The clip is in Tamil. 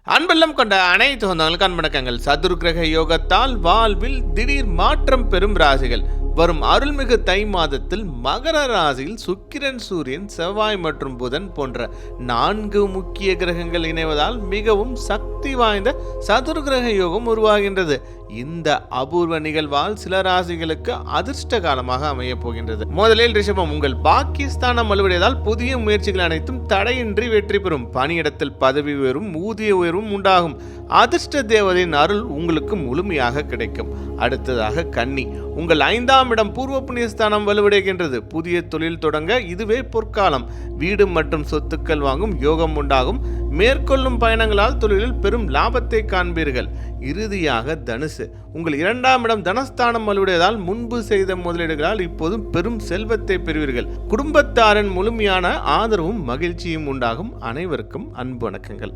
அன்பெல்லாம் கொண்ட அனைத்து சொந்தங்களுக்கு அன்படக்கங்கள். சதுர்கிரக யோகத்தால் வாழ்வில் திடீர் மாற்றம் பெறும் ராசிகள். வரும் அருள்மிகு தை மாதத்தில் மகர ராசியில் சுக்கிரன், சூரியன், செவ்வாய் மற்றும் புதன் போன்ற 4 முக்கிய கிரகங்கள் இணைவதால் மிகவும் சக்தி வாய்ந்த சதுர்கிரக யோகம் உருவாகின்றது. இந்த அபூர்வ நிகழ்வால் சில ராசிகளுக்கு அதிர்ஷ்ட காலமாக அமையப் போகின்றது. முதலில் ரிஷபம். உங்கள் பாகிஸ்தானம் வலுவடைவதால் புதிய முயற்சிகள் அனைத்தும் தடையின்றி வெற்றி பெறும். பணியிடத்தில் பதவி உயர்வும் ஊதிய உயர்வும் உண்டாகும். அதிர்ஷ்ட தேவதையின் அருள் உங்களுக்கு முழுமையாக கிடைக்கும். அடுத்ததாக கன்னி. உங்கள் 5ஆம் இடம் பூர்வ புண்ணியஸ்தானம் வலுவடைகின்றது. புதிய தொழில் தொடங்க இதுவே பொற்காலம். வீடு மற்றும் சொத்துக்கள் வாங்கும் யோகம் உண்டாகும். மேற்கொள்ளும் பயணங்களால் தொழிலில் பெரும் லாபத்தை காண்பீர்கள். இறுதியாக தனுசு. உங்கள் 2ஆம் இடம் தனஸ்தானம் வலுவடைவதால் முன்பு செய்த முதலீடுகளால் இப்போதும் பெரும் செல்வத்தை பெறுவீர்கள். குடும்பத்தாரின் முழுமையான ஆதரவும் மகிழ்ச்சியும் உண்டாகும். அனைவருக்கும் அன்பு வணக்கங்கள்.